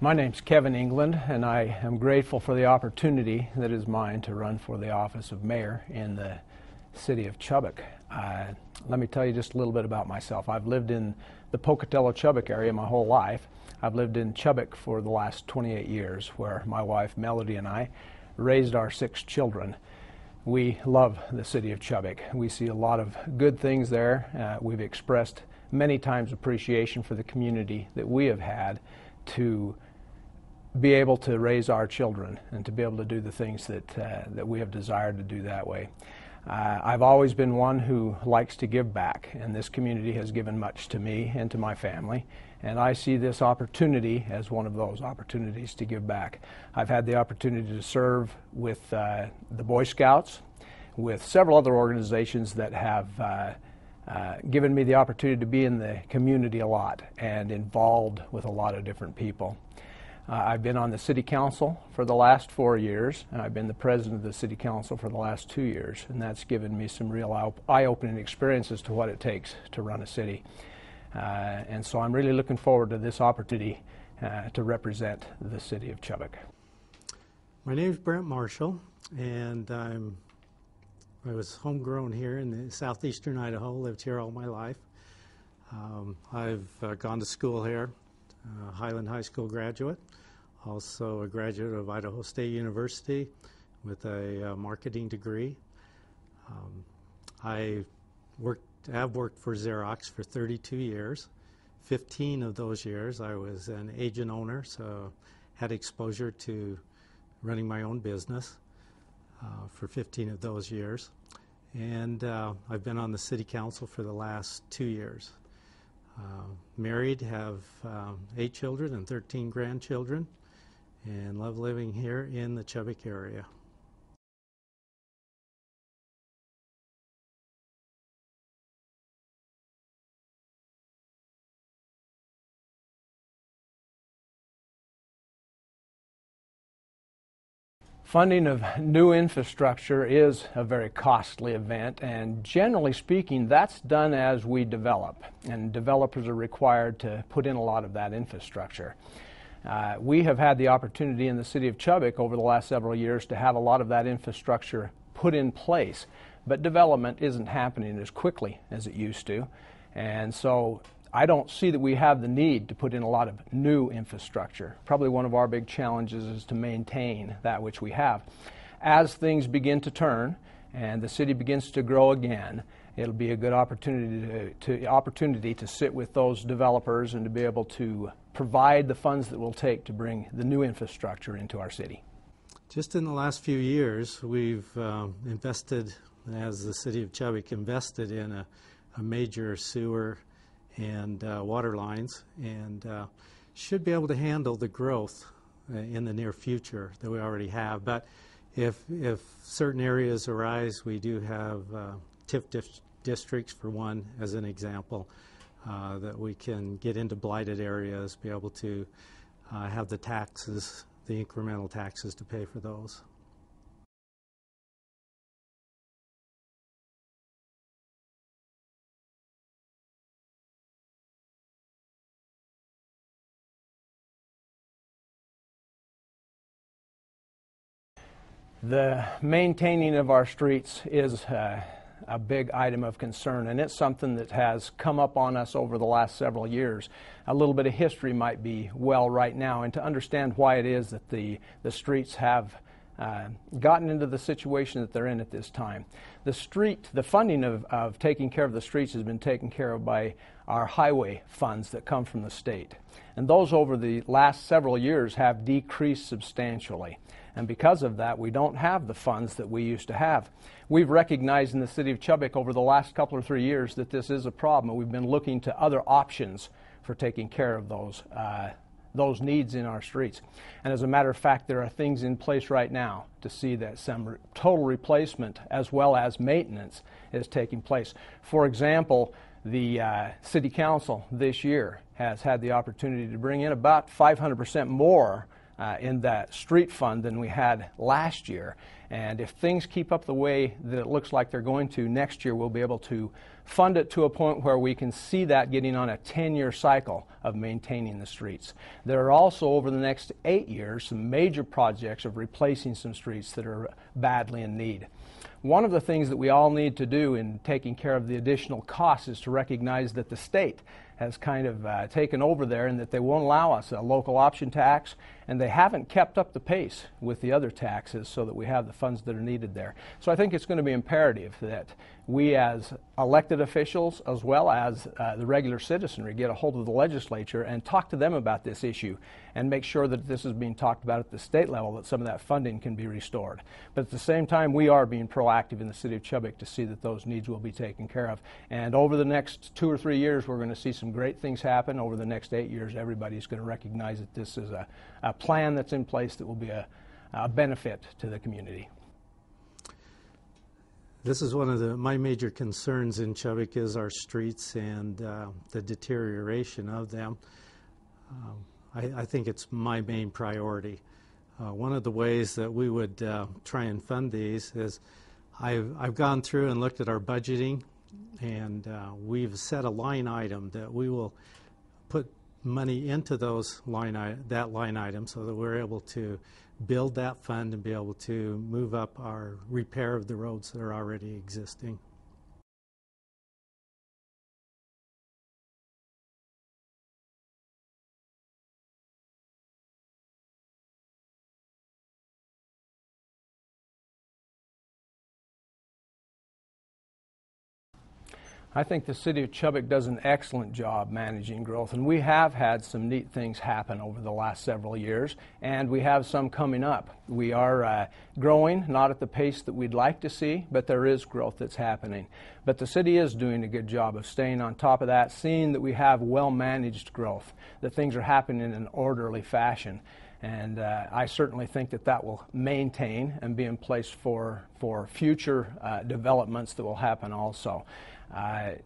My name's Kevin England, and I am grateful for the opportunity that is mine to run for the office of mayor in the city of Chubbuck. Let me tell you just a little bit about myself. I've lived in the Pocatello-Chubbuck area my whole life. I've lived in Chubbuck for the last 28 years, where my wife Melody and I raised our 6 children. We love the city of Chubbuck. We see a lot of good things there. We've expressed many times appreciation for the community that we have had to be able to raise our children and to be able to do the things that we have desired to do that way. I've always been one who likes to give back, and this community has given much to me and to my family, and I see this opportunity as one of those opportunities to give back. I've had the opportunity to serve with the Boy Scouts, with several other organizations that have given me the opportunity to be in the community a lot and involved with a lot of different people. I've been on the City Council for the last 4 years, and I've been the President of the City Council for the last 2 years, and that's given me some real eye-opening experience as to what it takes to run a city. And so I'm really looking forward to this opportunity to represent the city of Chubbuck. My name is Brent Marshall, and I was homegrown here in the southeastern Idaho, lived here all my life. I've gone to school here. Highland High School graduate, also a graduate of Idaho State University with a marketing degree. I have worked for Xerox for 32 years. 15 of those years I was an agent owner, so had exposure to running my own business for 15 of those years. And I've been on the City Council for the last 2 years. Married, have 8 children and 13 grandchildren, and love living here in the Chubbuck area. Funding of new infrastructure is a very costly event, and generally speaking, that's done as we develop, and developers are required to put in a lot of that infrastructure. We have had the opportunity in the city of Chubbuck over the last several years to have a lot of that infrastructure put in place, but development isn't happening as quickly as it used to, and so I don't see that we have the need to put in a lot of new infrastructure. Probably one of our big challenges is to maintain that which we have. As things begin to turn and the city begins to grow again, it'll be a good opportunity to sit with those developers and to be able to provide the funds that will take to bring the new infrastructure into our city. Just in the last few years, we've invested, as the city of Chubbuck, invested in a major sewer and water lines, and should be able to handle the growth in the near future that we already have. But if certain areas arise, we do have TIF districts, for one, as an example, that we can get into blighted areas, be able to have the taxes, the incremental taxes to pay for those. The maintaining of our streets is a big item of concern, and it's something that has come up on us over the last several years. A little bit of history might be well right now, and to understand why it is that the streets have gotten into the situation that they're in at this time. The funding of taking care of the streets has been taken care of by our highway funds that come from the state. And those over the last several years have decreased substantially. And because of that, we don't have the funds that we used to have. We've recognized in the city of Chubbuck over the last couple or 3 years that this is a problem, and we've been looking to other options for taking care of those needs in our streets. And as a matter of fact, there are things in place right now to see that some total replacement as well as maintenance is taking place. For example, the City Council this year has had the opportunity to bring in about 500% more in that street fund than we had last year. And if things keep up the way that it looks like they're going to, next year we'll be able to fund it to a point where we can see that getting on a 10-year cycle of maintaining the streets. There are also, over the next 8 years, some major projects of replacing some streets that are badly in need. One of the things that we all need to do in taking care of the additional costs is to recognize that the state has kind of taken over there, and that they won't allow us a local option tax, and they haven't kept up the pace with the other taxes so that we have the funds that are needed there. So I think it's going to be imperative that we as elected officials, as well as the regular citizenry, get a hold of the legislature and talk to them about this issue and make sure that this is being talked about at the state level, that some of that funding can be restored. But at the same time, we are being proactive in the city of Chubbuck to see that those needs will be taken care of. And over the next 2 or 3 years, we're going to see some great things happen. Over the next 8 years, everybody's going to recognize that this is a plan that's in place that will be a benefit to the community. This is one of my major concerns in Chubbuck, is our streets and the deterioration of them. I think it's my main priority. One of the ways that we would try and fund these is I've gone through and looked at our budgeting, and we've set a line item that we will put money into that line item so that we're able to build that fund and be able to move up our repair of the roads that are already existing. I think the city of Chubbuck does an excellent job managing growth, and we have had some neat things happen over the last several years, and we have some coming up. We are growing, not at the pace that we'd like to see, but there is growth that's happening. But the city is doing a good job of staying on top of that, seeing that we have well-managed growth, that things are happening in an orderly fashion. And I certainly think that that will maintain and be in place for future developments that will happen also.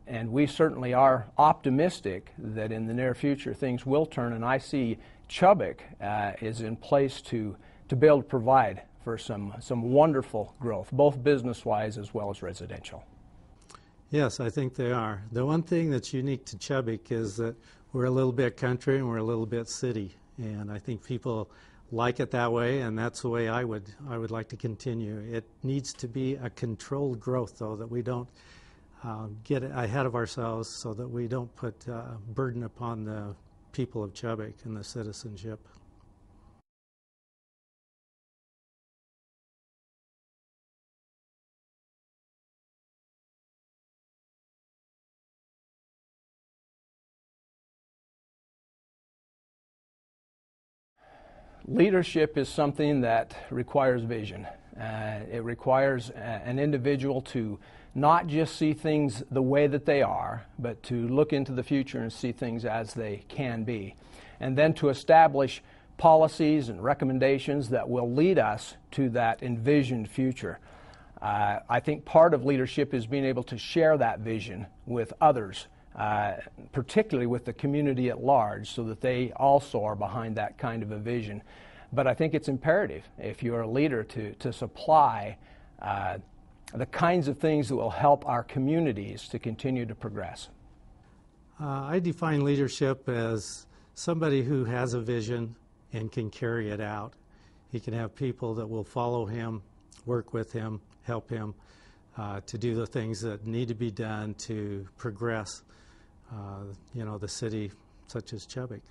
And we certainly are optimistic that in the near future things will turn, and I see Chubbuck is in place to be able to provide for some wonderful growth, both business-wise as well as residential. Yes, I think they are. The one thing that's unique to Chubbuck is that we're a little bit country and we're a little bit city, and I think people like it that way, and that's the way I would like to continue. It needs to be a controlled growth, though, that we don't get ahead of ourselves, so that we don't put burden upon the people of Chubbuck and the citizenship. Leadership is something that requires vision. It requires an individual to not just see things the way that they are, but to look into the future and see things as they can be. And then to establish policies and recommendations that will lead us to that envisioned future. I think part of leadership is being able to share that vision with others, particularly with the community at large, so that they also are behind that kind of a vision. But I think it's imperative, if you're a leader, to supply the kinds of things that will help our communities to continue to progress. I define leadership as somebody who has a vision and can carry it out. He can have people that will follow him, work with him, help him to do the things that need to be done to progress, the city such as Chubbuck.